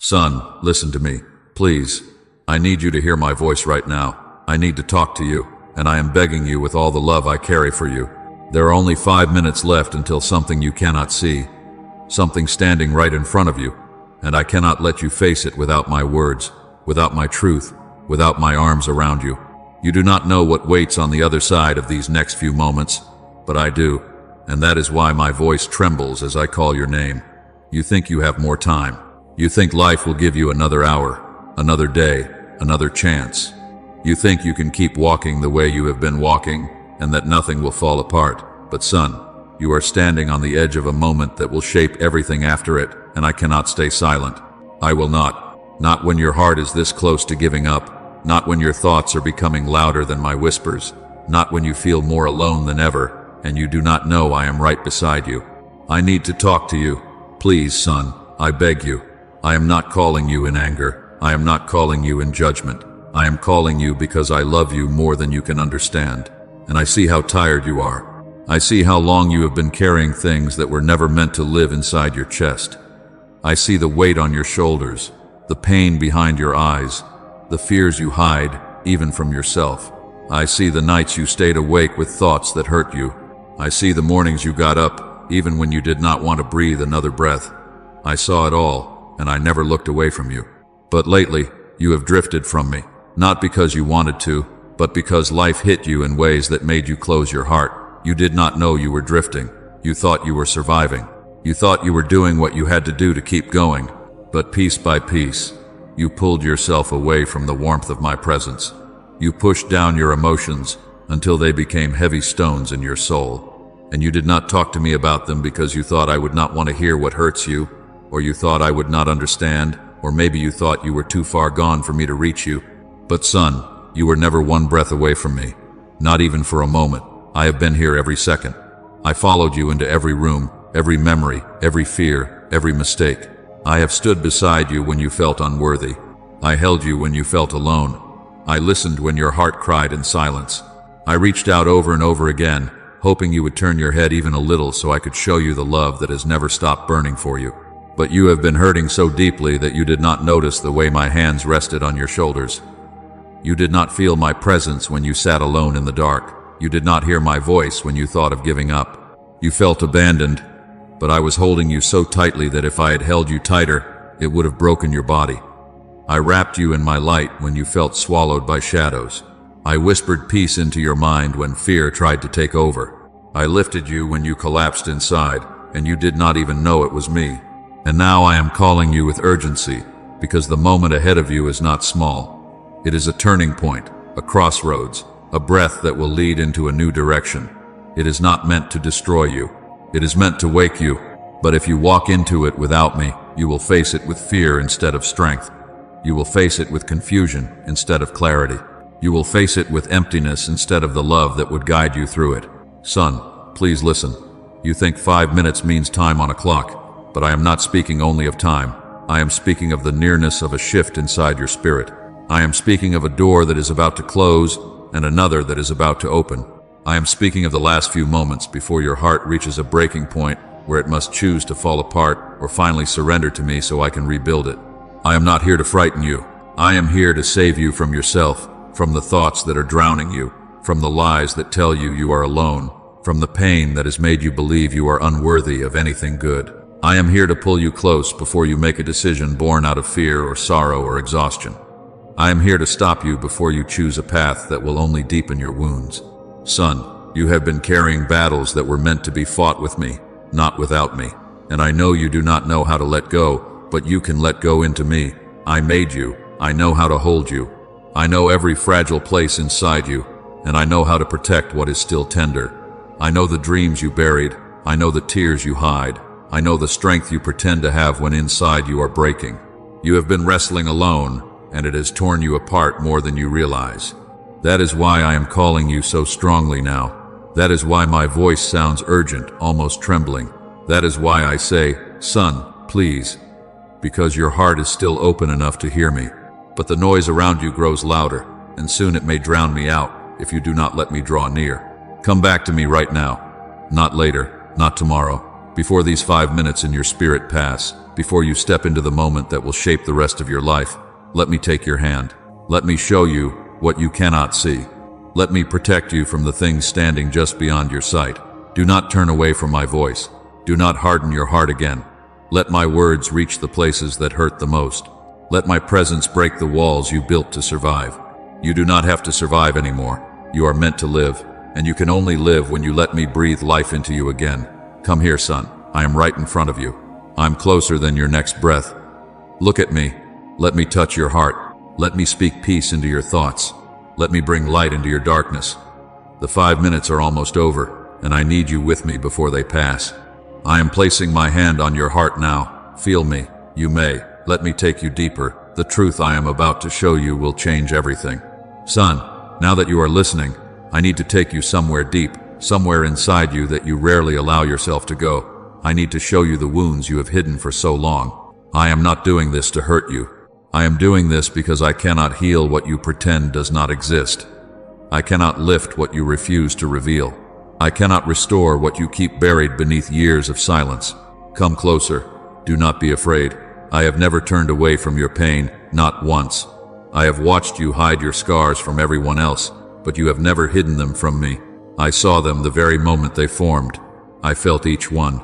Son, listen to me, please. I need you to hear my voice right now. I need to talk to you, and I am begging you with all the love I carry for you. There are only 5 minutes left until something you cannot see, something standing right in front of you, and I cannot let you face it without my words, without my truth, without my arms around you. You do not know what waits on the other side of these next few moments, but I do, and that is why my voice trembles as I call your name. You think you have more time. You think life will give you another hour, another day, another chance. You think you can keep walking the way you have been walking, and that nothing will fall apart. But son, you are standing on the edge of a moment that will shape everything after it, and I cannot stay silent. I will not. Not when your heart is this close to giving up. Not when your thoughts are becoming louder than my whispers. Not when you feel more alone than ever, and you do not know I am right beside you. I need to talk to you. Please, son, I beg you. I am not calling you in anger. I am not calling you in judgment. I am calling you because I love you more than you can understand. And I see how tired you are. I see how long you have been carrying things that were never meant to live inside your chest. I see the weight on your shoulders, the pain behind your eyes, the fears you hide, even from yourself. I see the nights you stayed awake with thoughts that hurt you. I see the mornings you got up, even when you did not want to breathe another breath. I saw it all. And I never looked away from you. But lately, you have drifted from me, not because you wanted to, but because life hit you in ways that made you close your heart. You did not know you were drifting. You thought you were surviving. You thought you were doing what you had to do to keep going. But piece by piece, you pulled yourself away from the warmth of my presence. You pushed down your emotions until they became heavy stones in your soul. And you did not talk to me about them because you thought I would not want to hear what hurts you, or you thought I would not understand, or maybe you thought you were too far gone for me to reach you. But son, you were never one breath away from me, not even for a moment. I have been here every second. I followed you into every room, every memory, every fear, every mistake. I have stood beside you when you felt unworthy. I held you when you felt alone. I listened when your heart cried in silence. I reached out over and over again, hoping you would turn your head even a little so I could show you the love that has never stopped burning for you. But you have been hurting so deeply that you did not notice the way my hands rested on your shoulders. You did not feel my presence when you sat alone in the dark. You did not hear my voice when you thought of giving up. You felt abandoned, but I was holding you so tightly that if I had held you tighter, it would have broken your body. I wrapped you in my light when you felt swallowed by shadows. I whispered peace into your mind when fear tried to take over. I lifted you when you collapsed inside, and you did not even know it was me. And now I am calling you with urgency, because the moment ahead of you is not small. It is a turning point, a crossroads, a breath that will lead into a new direction. It is not meant to destroy you. It is meant to wake you. But if you walk into it without me, you will face it with fear instead of strength. You will face it with confusion instead of clarity. You will face it with emptiness instead of the love that would guide you through it. Son, please listen. You think 5 minutes means time on a clock. But I am not speaking only of time. I am speaking of the nearness of a shift inside your spirit. I am speaking of a door that is about to close and another that is about to open. I am speaking of the last few moments before your heart reaches a breaking point where it must choose to fall apart or finally surrender to me so I can rebuild it. I am not here to frighten you. I am here to save you from yourself, from the thoughts that are drowning you, from the lies that tell you you are alone, from the pain that has made you believe you are unworthy of anything good. I am here to pull you close before you make a decision born out of fear or sorrow or exhaustion. I am here to stop you before you choose a path that will only deepen your wounds. Son, you have been carrying battles that were meant to be fought with me, not without me. And I know you do not know how to let go, but you can let go into me. I made you. I know how to hold you. I know every fragile place inside you, and I know how to protect what is still tender. I know the dreams you buried. I know the tears you hide. I know the strength you pretend to have when inside you are breaking. You have been wrestling alone, and it has torn you apart more than you realize. That is why I am calling you so strongly now. That is why my voice sounds urgent, almost trembling. That is why I say, son, please, because your heart is still open enough to hear me. But the noise around you grows louder, and soon it may drown me out if you do not let me draw near. Come back to me right now. Not later, not tomorrow. Before these 5 minutes in your spirit pass, before you step into the moment that will shape the rest of your life, let me take your hand. Let me show you what you cannot see. Let me protect you from the things standing just beyond your sight. Do not turn away from my voice. Do not harden your heart again. Let my words reach the places that hurt the most. Let my presence break the walls you built to survive. You do not have to survive anymore. You are meant to live, and you can only live when you let me breathe life into you again. Come here, son. I am right in front of you. I'm closer than your next breath. Look at me. Let me touch your heart. Let me speak peace into your thoughts. Let me bring light into your darkness. The 5 minutes are almost over, and I need you with me before they pass. I am placing my hand on your heart now. Feel me. You may. Let me take you deeper. The truth I am about to show you will change everything. Son, now that you are listening, I need to take you somewhere deep, somewhere inside you that you rarely allow yourself to go. I need to show you the wounds you have hidden for so long. I am not doing this to hurt you. I am doing this because I cannot heal what you pretend does not exist. I cannot lift what you refuse to reveal. I cannot restore what you keep buried beneath years of silence. Come closer. Do not be afraid. I have never turned away from your pain, not once. I have watched you hide your scars from everyone else, but you have never hidden them from me. I saw them the very moment they formed. I felt each one.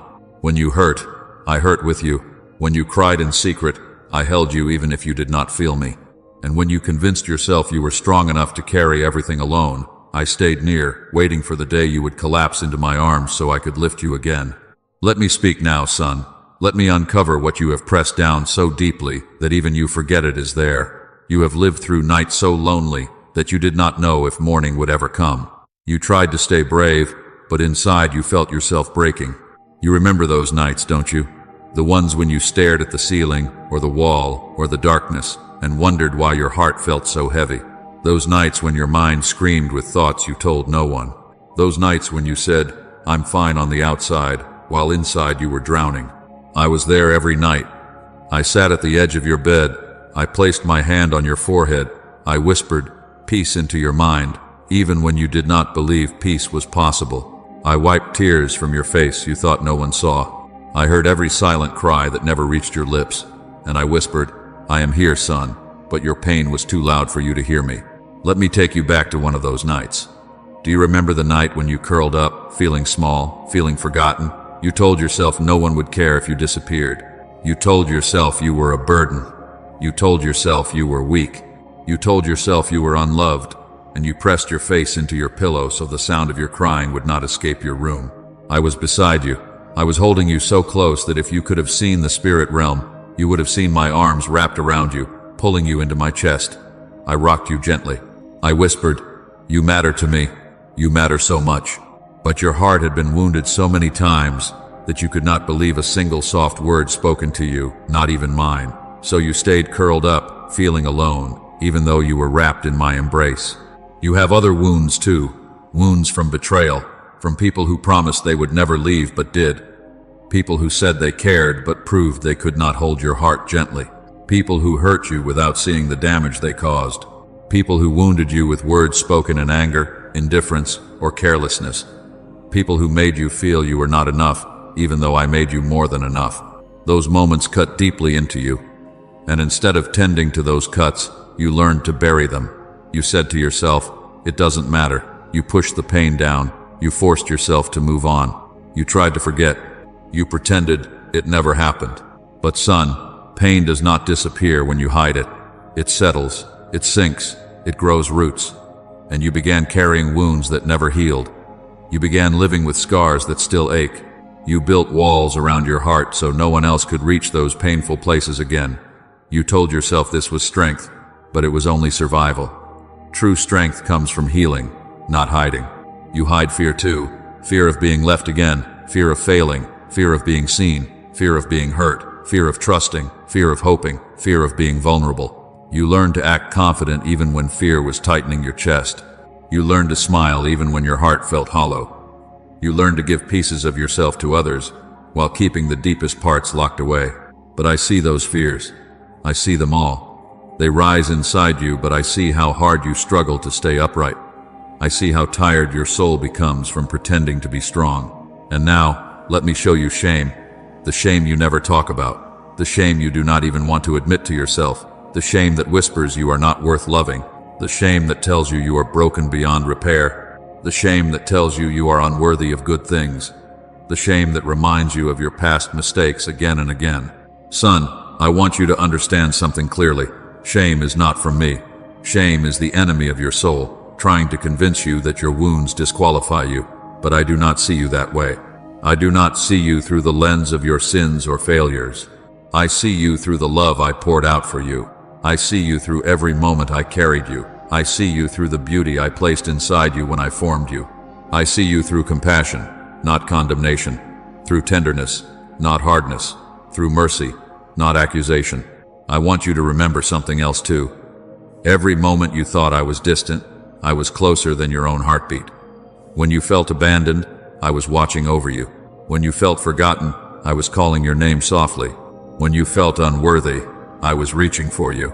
When you hurt, I hurt with you. When you cried in secret, I held you even if you did not feel me. And when you convinced yourself you were strong enough to carry everything alone, I stayed near, waiting for the day you would collapse into my arms so I could lift you again. Let me speak now, son. Let me uncover what you have pressed down so deeply that even you forget it is there. You have lived through nights so lonely that you did not know if morning would ever come. You tried to stay brave, but inside you felt yourself breaking. You remember those nights, don't you? The ones when you stared at the ceiling, or the wall, or the darkness, and wondered why your heart felt so heavy. Those nights when your mind screamed with thoughts you told no one. Those nights when you said, "I'm fine on the outside," while inside you were drowning. I was there every night. I sat at the edge of your bed. I placed my hand on your forehead. I whispered peace into your mind, even when you did not believe peace was possible. I wiped tears from your face you thought no one saw. I heard every silent cry that never reached your lips, and I whispered, "I am here, son," but your pain was too loud for you to hear me. Let me take you back to one of those nights. Do you remember the night when you curled up, feeling small, feeling forgotten? You told yourself no one would care if you disappeared. You told yourself you were a burden. You told yourself you were weak. You told yourself you were unloved, and you pressed your face into your pillow so the sound of your crying would not escape your room. I was beside you. I was holding you so close that if you could have seen the spirit realm, you would have seen my arms wrapped around you, pulling you into my chest. I rocked you gently. I whispered, "You matter to me. You matter so much." But your heart had been wounded so many times that you could not believe a single soft word spoken to you, not even mine. So you stayed curled up, feeling alone, even though you were wrapped in my embrace. You have other wounds too, wounds from betrayal, from people who promised they would never leave but did. People who said they cared but proved they could not hold your heart gently. People who hurt you without seeing the damage they caused. People who wounded you with words spoken in anger, indifference, or carelessness. People who made you feel you were not enough, even though I made you more than enough. Those moments cut deeply into you. And instead of tending to those cuts, you learned to bury them. You said to yourself, "It doesn't matter." You pushed the pain down. You forced yourself to move on. You tried to forget. You pretended it never happened. But son, pain does not disappear when you hide it. It settles, it sinks, it grows roots. And you began carrying wounds that never healed. You began living with scars that still ache. You built walls around your heart so no one else could reach those painful places again. You told yourself this was strength, but it was only survival. True strength comes from healing, not hiding. You hide fear too. Fear of being left again, fear of failing, fear of being seen, fear of being hurt, fear of trusting, fear of hoping, fear of being vulnerable. You learned to act confident even when fear was tightening your chest. You learned to smile even when your heart felt hollow. You learned to give pieces of yourself to others while keeping the deepest parts locked away. But I see those fears. I see them all. They rise inside you, but I see how hard you struggle to stay upright. I see how tired your soul becomes from pretending to be strong. And now, Let me show you shame. The shame you never talk about. The shame you do not even want to admit to yourself. The shame that whispers you are not worth loving. The shame that tells you you are broken beyond repair. The shame that tells you you are unworthy of good things. The shame that reminds you of your past mistakes again and again. Son, I want you to understand something clearly. Shame is not from me. Shame is the enemy of your soul, trying to convince you that your wounds disqualify you. But I do not see you that way. I do not see you through the lens of your sins or failures. I see you through the love I poured out for you. I see you through every moment I carried you. I see you through the beauty I placed inside you when I formed you. I see you through compassion, not condemnation, through tenderness, not hardness, through mercy, not accusation. I want you to remember something else too. Every moment you thought I was distant, I was closer than your own heartbeat. When you felt abandoned, I was watching over you. When you felt forgotten, I was calling your name softly. When you felt unworthy, I was reaching for you.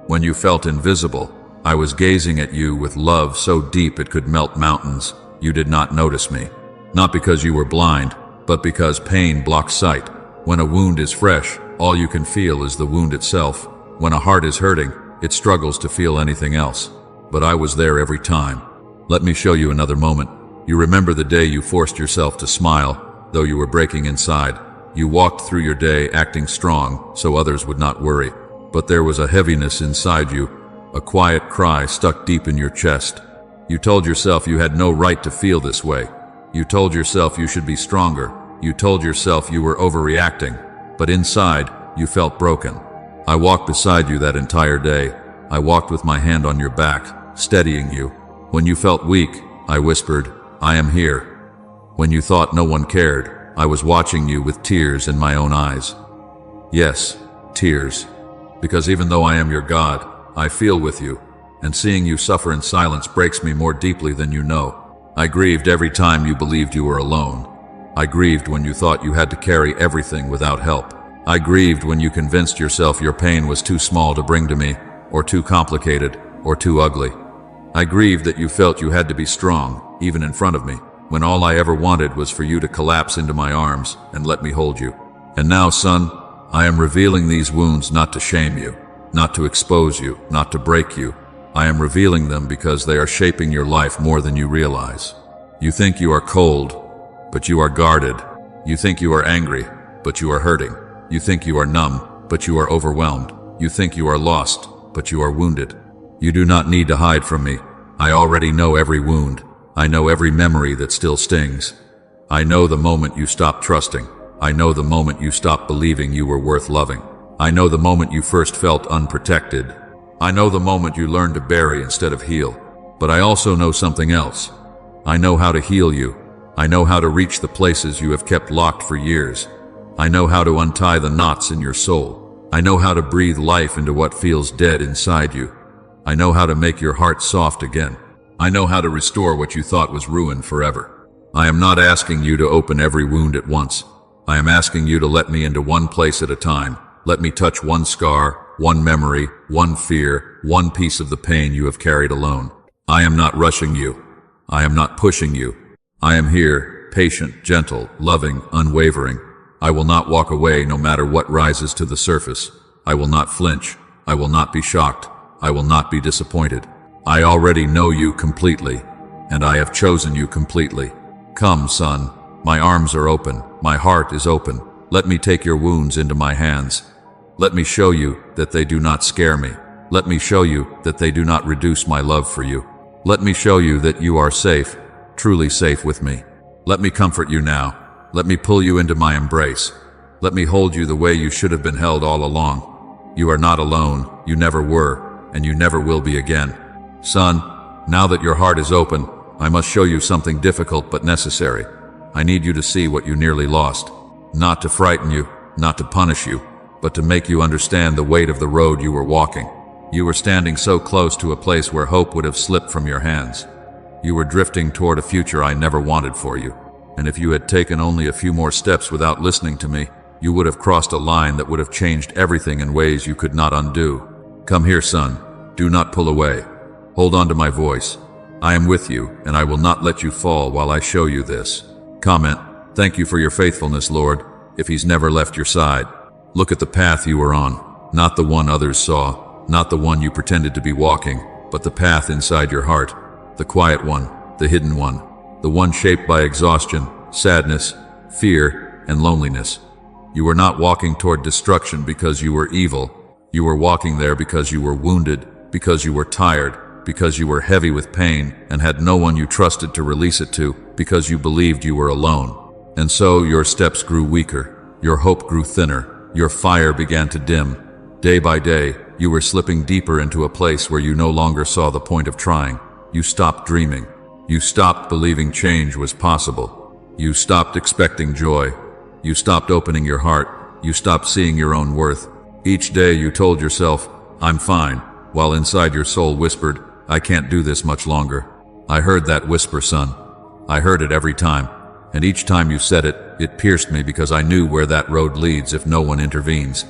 When you felt invisible, I was gazing at you with love so deep it could melt mountains. You did not notice me. Not because you were blind, but because pain blocks sight. When a wound is fresh, all you can feel is the wound itself. When a heart is hurting, it struggles to feel anything else. But I was there every time. Let me show you another moment. You remember the day you forced yourself to smile, though you were breaking inside. You walked through your day acting strong, so others would not worry. But there was a heaviness inside you, a quiet cry stuck deep in your chest. You told yourself you had no right to feel this way. You told yourself you should be stronger. You told yourself you were overreacting. But inside, you felt broken. I walked beside you that entire day. I walked with my hand on your back, steadying you. When you felt weak, I whispered, I am here. When you thought no one cared, I was watching you with tears in my own eyes. Yes, tears. Because even though I am your God, I feel with you, and seeing you suffer in silence breaks me more deeply than you know. I grieved every time you believed you were alone. I grieved when you thought you had to carry everything without help. I grieved when you convinced yourself your pain was too small to bring to me, or too complicated, or too ugly. I grieved that you felt you had to be strong, even in front of me, when all I ever wanted was for you to collapse into my arms and let me hold you. And now, son, I am revealing these wounds not to shame you, not to expose you, not to break you. I am revealing them because they are shaping your life more than you realize. You think you are cold, but you are guarded. You think you are angry, but you are hurting. You think you are numb, but you are overwhelmed. You think you are lost, but you are wounded. You do not need to hide from me. I already know every wound. I know every memory that still stings. I know the moment you stopped trusting. I know the moment you stopped believing you were worth loving. I know the moment you first felt unprotected. I know the moment you learned to bury instead of heal. But I also know something else. I know how to heal you. I know how to reach the places you have kept locked for years. I know how to untie the knots in your soul. I know how to breathe life into what feels dead inside you. I know how to make your heart soft again. I know how to restore what you thought was ruined forever. I am not asking you to open every wound at once. I am asking you to let me into one place at a time. Let me touch one scar, one memory, one fear, one piece of the pain you have carried alone. I am not rushing you. I am not pushing you. I am here, patient, gentle, loving, unwavering. I will not walk away no matter what rises to the surface. I will not flinch. I will not be shocked. I will not be disappointed. I already know you completely, and I have chosen you completely. Come, son. My arms are open. My heart is open. Let me take your wounds into my hands. Let me show you that they do not scare me. Let me show you that they do not reduce my love for you. Let me show you that you are safe, truly safe with me. Let me comfort you now. Let me pull you into my embrace. Let me hold you the way you should have been held all along. You are not alone. You never were, and you never will be again. Son, now that your heart is open, I must show you something difficult but necessary. I need you to see what you nearly lost. Not to frighten you, not to punish you, but to make you understand the weight of the road you were walking. You were standing so close to a place where hope would have slipped from your hands. You were drifting toward a future I never wanted for you. And if you had taken only a few more steps without listening to me, you would have crossed a line that would have changed everything in ways you could not undo. Come here, son. Do not pull away. Hold on to my voice. I am with you, and I will not let you fall while I show you this. Comment, Thank you for your faithfulness, Lord, if he's never left your side. Look at the path you were on, not the one others saw, not the one you pretended to be walking, but the path inside your heart, the quiet one, the hidden one, the one shaped by exhaustion, sadness, fear, and loneliness. You were not walking toward destruction because you were evil. You were walking there because you were wounded, because you were tired, because you were heavy with pain and had no one you trusted to release it to, because you believed you were alone. And so your steps grew weaker, your hope grew thinner, your fire began to dim. Day by day, you were slipping deeper into a place where you no longer saw the point of trying. You stopped dreaming. You stopped believing change was possible. You stopped expecting joy. You stopped opening your heart. You stopped seeing your own worth. Each day you told yourself, "I'm fine," while inside your soul whispered, "I can't do this much longer." I heard that whisper, son. I heard it every time. And each time you said it, it pierced me because I knew where that road leads if no one intervenes.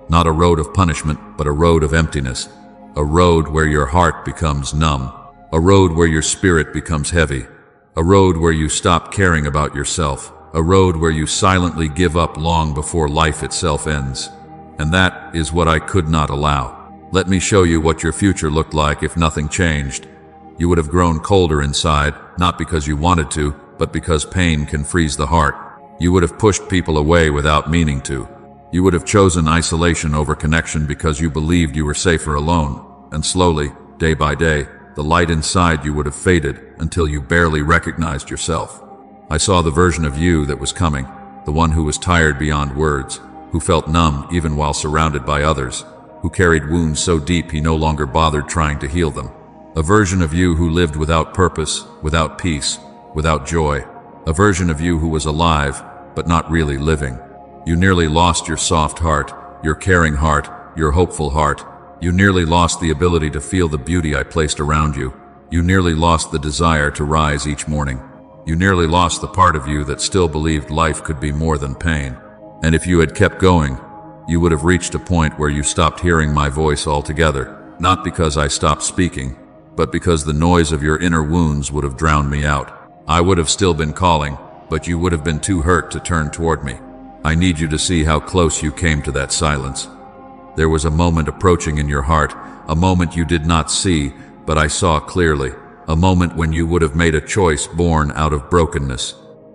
Not a road of punishment, but a road of emptiness. A road where your heart becomes numb. A road where your spirit becomes heavy. A road where you stop caring about yourself. A road where you silently give up long before life itself ends. And that is what I could not allow. Let me show you what your future looked like if nothing changed. You would have grown colder inside, not because you wanted to, but because pain can freeze the heart. You would have pushed people away without meaning to. You would have chosen isolation over connection because you believed you were safer alone. And slowly, day by day, the light inside you would have faded until you barely recognized yourself. I saw the version of you that was coming, the one who was tired beyond words, who felt numb even while surrounded by others, who carried wounds so deep he no longer bothered trying to heal them. A version of you who lived without purpose, without peace, without joy. A version of you who was alive, but not really living. You nearly lost your soft heart, your caring heart, your hopeful heart. You nearly lost the ability to feel the beauty I placed around you. You nearly lost the desire to rise each morning. You nearly lost the part of you that still believed life could be more than pain. And if you had kept going, you would have reached a point where you stopped hearing my voice altogether, not because I stopped speaking, but because the noise of your inner wounds would have drowned me out. I would have still been calling, but you would have been too hurt to turn toward me. I need you to see how close you came to that silence. There was a moment approaching in your heart, a moment you did not see, but I saw clearly, a moment when you would have made a choice born out of brokenness,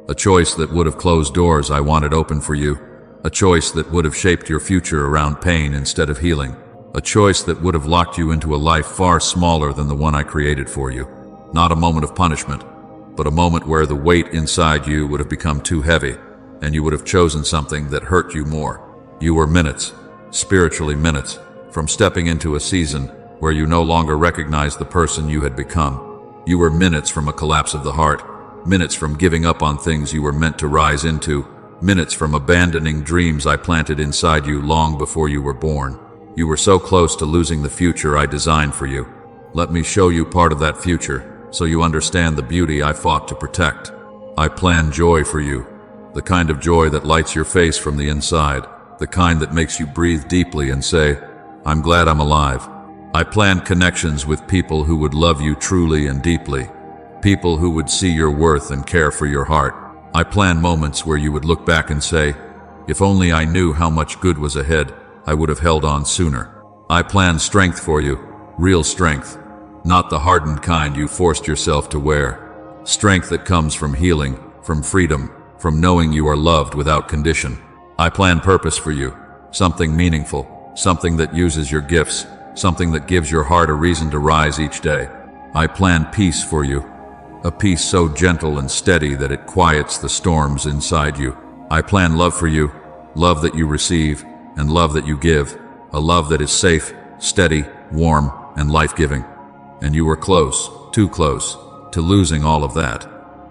a choice that would have closed doors I wanted open for you, a choice that would have shaped your future around pain instead of healing, a choice that would have locked you into a life far smaller than the one I created for you. Not a moment of punishment, but a moment where the weight inside you would have become too heavy, and you would have chosen something that hurt you more. You were minutes, spiritually minutes, from stepping into a season where you no longer recognized the person you had become. You were minutes from a collapse of the heart, minutes from giving up on things you were meant to rise into, minutes from abandoning dreams I planted inside you long before you were born. You were so close to losing the future I designed for you. Let me show you part of that future, so you understand the beauty I fought to protect. I planned joy for you, the kind of joy that lights your face from the inside, the kind that makes you breathe deeply and say, "I'm glad I'm alive." I planned connections with people who would love you truly and deeply, people who would see your worth and care for your heart. I planned moments where you would look back and say, "If only I knew how much good was ahead, I would have held on sooner." I planned strength for you, real strength, not the hardened kind you forced yourself to wear. Strength that comes from healing, from freedom, from knowing you are loved without condition. I planned purpose for you, something meaningful, something that uses your gifts, something that gives your heart a reason to rise each day. I planned peace for you, a peace so gentle and steady that it quiets the storms inside you. I planned love for you, love that you receive, and love that you give, a love that is safe, steady, warm, and life-giving. And you were close, too close, to losing all of that.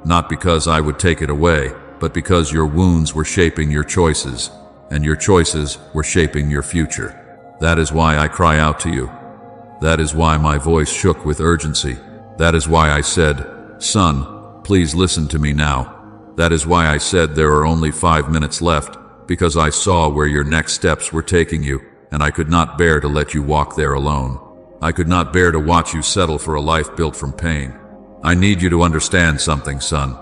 Not because I would take it away, but because your wounds were shaping your choices, and your choices were shaping your future. That is why I cry out to you. That is why my voice shook with urgency. That is why I said, "Son, please listen to me now." That is why I said there are only 5 minutes left, because I saw where your next steps were taking you, and I could not bear to let you walk there alone. I could not bear to watch you settle for a life built from pain. I need you to understand something, son.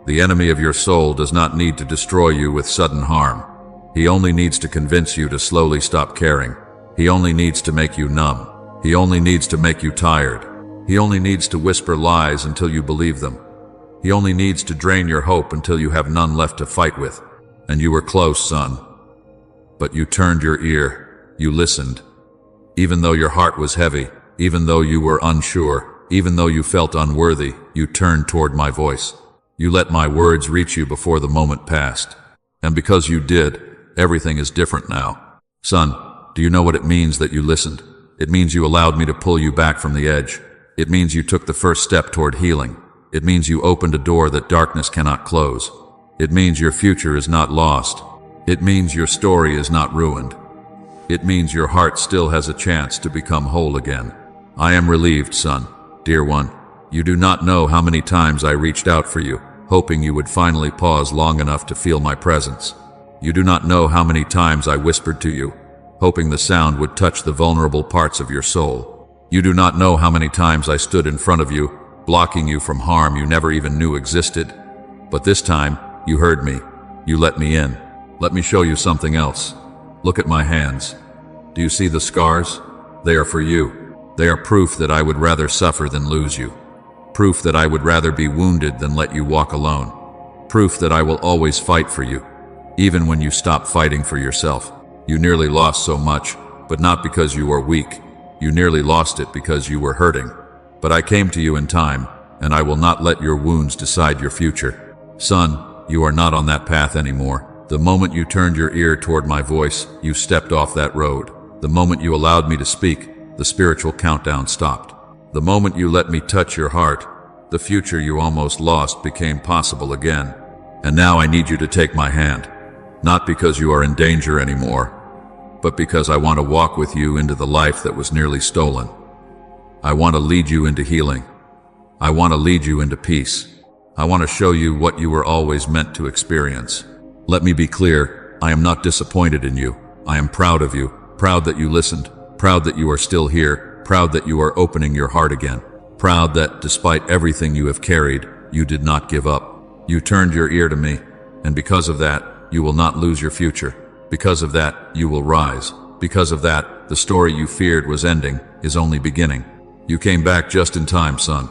The enemy of your soul does not need to destroy you with sudden harm. He only needs to convince you to slowly stop caring. He only needs to make you numb. He only needs to make you tired. He only needs to whisper lies until you believe them. He only needs to drain your hope until you have none left to fight with. And you were close, son. But you turned your ear. You listened. Even though your heart was heavy, even though you were unsure, even though you felt unworthy, you turned toward my voice. You let my words reach you before the moment passed. And because you did, everything is different now. Son, do you know what it means that you listened? It means you allowed me to pull you back from the edge. It means you took the first step toward healing. It means you opened a door that darkness cannot close. It means your future is not lost. It means your story is not ruined. It means your heart still has a chance to become whole again. I am relieved, son. Dear one, you do not know how many times I reached out for you, hoping you would finally pause long enough to feel my presence. You do not know how many times I whispered to you, hoping the sound would touch the vulnerable parts of your soul. You do not know how many times I stood in front of you, blocking you from harm you never even knew existed. But this time, you heard me. You let me in. Let me show you something else. Look at my hands. Do you see the scars? They are for you. They are proof that I would rather suffer than lose you. Proof that I would rather be wounded than let you walk alone. Proof that I will always fight for you, even when you stop fighting for yourself. You nearly lost so much, but not because you were weak. You nearly lost it because you were hurting. But I came to you in time, and I will not let your wounds decide your future. Son, you are not on that path anymore. The moment you turned your ear toward my voice, you stepped off that road. The moment you allowed me to speak, the spiritual countdown stopped. The moment you let me touch your heart, the future you almost lost became possible again. And now I need you to take my hand, not because you are in danger anymore, but because I want to walk with you into the life that was nearly stolen. I want to lead you into healing. I want to lead you into peace. I want to show you what you were always meant to experience. Let me be clear, I am not disappointed in you. I am proud of you, proud that you listened, proud that you are still here, proud that you are opening your heart again, proud that despite everything you have carried, you did not give up. You turned your ear to me, and because of that, you will not lose your future. Because of that, you will rise. Because of that, the story you feared was ending is only beginning. You came back just in time, son.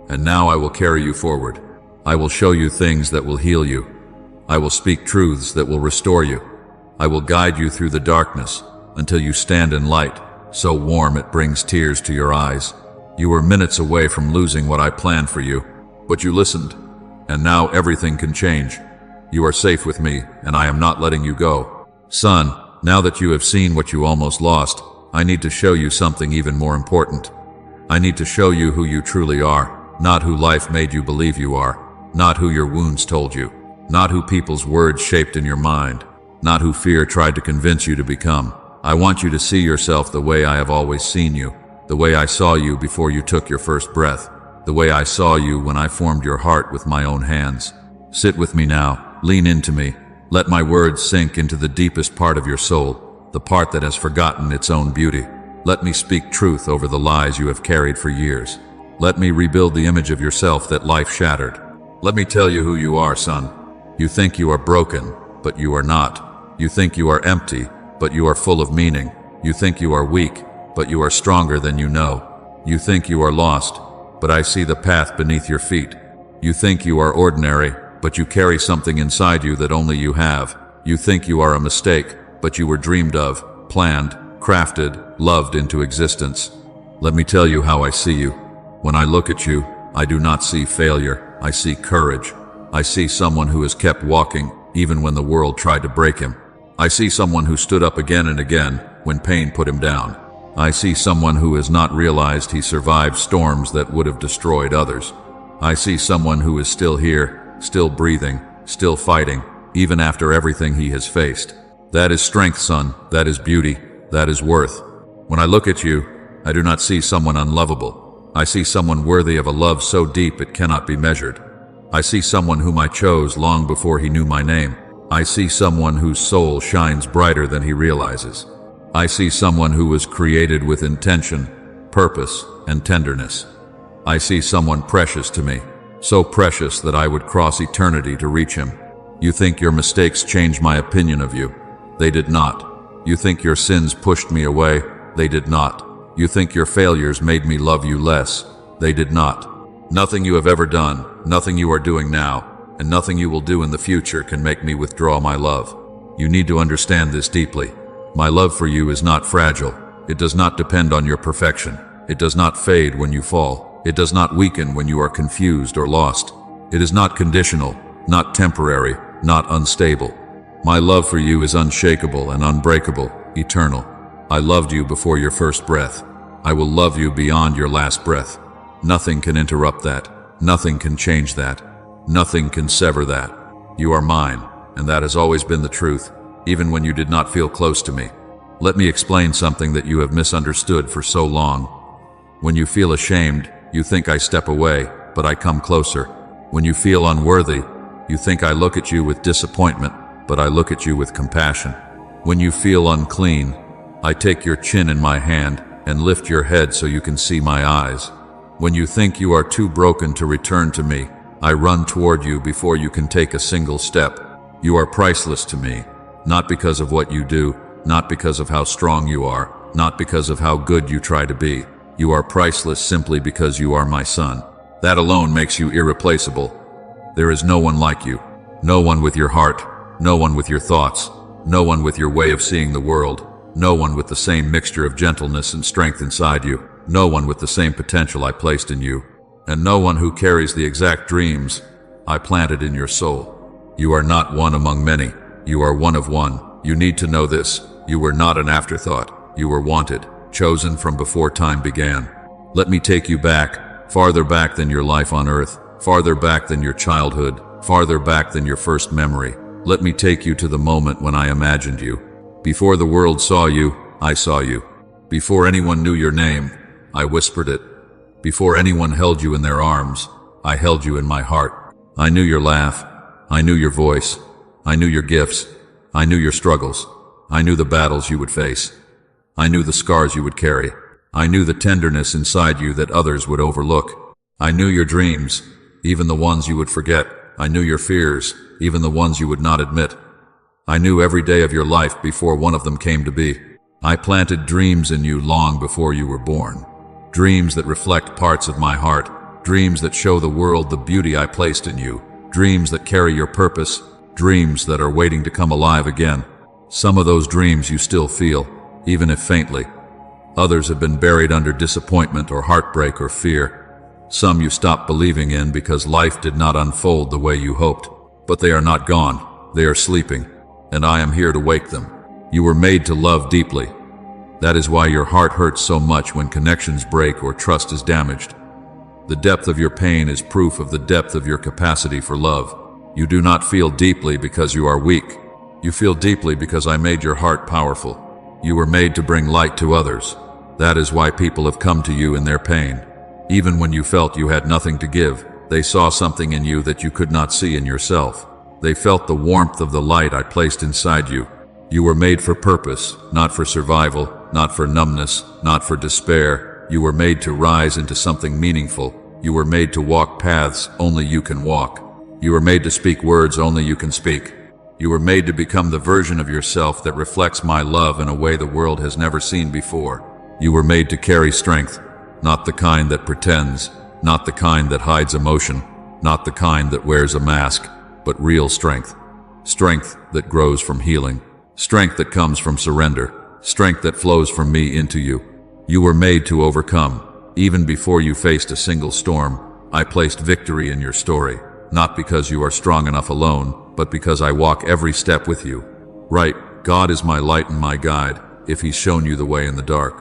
And now I will carry you forward. I will show you things that will heal you. I will speak truths that will restore you. I will guide you through the darkness until you stand in light, so warm it brings tears to your eyes. You were minutes away from losing what I planned for you, but you listened, and now everything can change. You are safe with me, and I am not letting you go. Son, now that you have seen what you almost lost, I need to show you something even more important. I need to show you who you truly are, not who life made you believe you are, not who your wounds told you, not who people's words shaped in your mind, not who fear tried to convince you to become. I want you to see yourself the way I have always seen you, the way I saw you before you took your first breath, the way I saw you when I formed your heart with my own hands. Sit with me now, lean into me, let my words sink into the deepest part of your soul, the part that has forgotten its own beauty. Let me speak truth over the lies you have carried for years. Let me rebuild the image of yourself that life shattered. Let me tell you who you are, son. You think you are broken, but you are not. You think you are empty, but you are full of meaning. You think you are weak, but you are stronger than you know. You think you are lost, but I see the path beneath your feet. You think you are ordinary, but you carry something inside you that only you have. You think you are a mistake, but you were dreamed of, planned, crafted, loved into existence. Let me tell you how I see you. When I look at you, I do not see failure. I see courage. I see someone who has kept walking, even when the world tried to break him. I see someone who stood up again and again when pain put him down. I see someone who has not realized he survived storms that would have destroyed others. I see someone who is still here, still breathing, still fighting, even after everything he has faced. That is strength, son. That is beauty. That is worth. When I look at you, I do not see someone unlovable. I see someone worthy of a love so deep it cannot be measured. I see someone whom I chose long before he knew my name. I see someone whose soul shines brighter than he realizes. I see someone who was created with intention, purpose, and tenderness. I see someone precious to me, so precious that I would cross eternity to reach him. You think your mistakes changed my opinion of you. They did not. You think your sins pushed me away. They did not. You think your failures made me love you less. They did not. Nothing you have ever done, nothing you are doing now, and nothing you will do in the future can make me withdraw my love. You need to understand this deeply. My love for you is not fragile. It does not depend on your perfection. It does not fade when you fall. It does not weaken when you are confused or lost. It is not conditional, not temporary, not unstable. My love for you is unshakable and unbreakable, eternal. I loved you before your first breath. I will love you beyond your last breath. Nothing can interrupt that. Nothing can change that. Nothing can sever that. You are mine, and that has always been the truth, even when you did not feel close to me. Let me explain something that you have misunderstood for so long. When you feel ashamed, you think I step away, but I come closer. When you feel unworthy, you think I look at you with disappointment, but I look at you with compassion. When you feel unclean, I take your chin in my hand and lift your head so you can see my eyes. When you think you are too broken to return to me, I run toward you before you can take a single step. You are priceless to me, not because of what you do, not because of how strong you are, not because of how good you try to be. You are priceless simply because you are my son. That alone makes you irreplaceable. There is no one like you. No one with your heart, no one with your thoughts, no one with your way of seeing the world, no one with the same mixture of gentleness and strength inside you, no one with the same potential I placed in you, and no one who carries the exact dreams I planted in your soul. You are not one among many. You are one of one. You need to know this. You were not an afterthought. You were wanted, chosen from before time began. Let me take you back, farther back than your life on earth, farther back than your childhood, farther back than your first memory. Let me take you to the moment when I imagined you. Before the world saw you, I saw you. Before anyone knew your name, I whispered it. Before anyone held you in their arms, I held you in my heart. I knew your laugh. I knew your voice. I knew your gifts. I knew your struggles. I knew the battles you would face. I knew the scars you would carry. I knew the tenderness inside you that others would overlook. I knew your dreams, even the ones you would forget. I knew your fears, even the ones you would not admit. I knew every day of your life before one of them came to be. I planted dreams in you long before you were born. Dreams that reflect parts of my heart. Dreams that show the world the beauty I placed in you. Dreams that carry your purpose. Dreams that are waiting to come alive again. Some of those dreams you still feel, even if faintly. Others have been buried under disappointment or heartbreak or fear. Some you stopped believing in because life did not unfold the way you hoped. But they are not gone. They are sleeping, and I am here to wake them. You were made to love deeply. That is why your heart hurts so much when connections break or trust is damaged. The depth of your pain is proof of the depth of your capacity for love. You do not feel deeply because you are weak. You feel deeply because I made your heart powerful. You were made to bring light to others. That is why people have come to you in their pain. Even when you felt you had nothing to give, they saw something in you that you could not see in yourself. They felt the warmth of the light I placed inside you. You were made for purpose, not for survival, not for numbness, not for despair. You were made to rise into something meaningful. You were made to walk paths only you can walk. You were made to speak words only you can speak. You were made to become the version of yourself that reflects my love in a way the world has never seen before. You were made to carry strength, not the kind that pretends, not the kind that hides emotion, not the kind that wears a mask, but real strength. Strength that grows from healing. Strength that comes from surrender. Strength that flows from me into you. You were made to overcome. Even before you faced a single storm, I placed victory in your story. Not because you are strong enough alone, but because I walk every step with you. Right, God is my light and my guide, if He's shown you the way in the dark.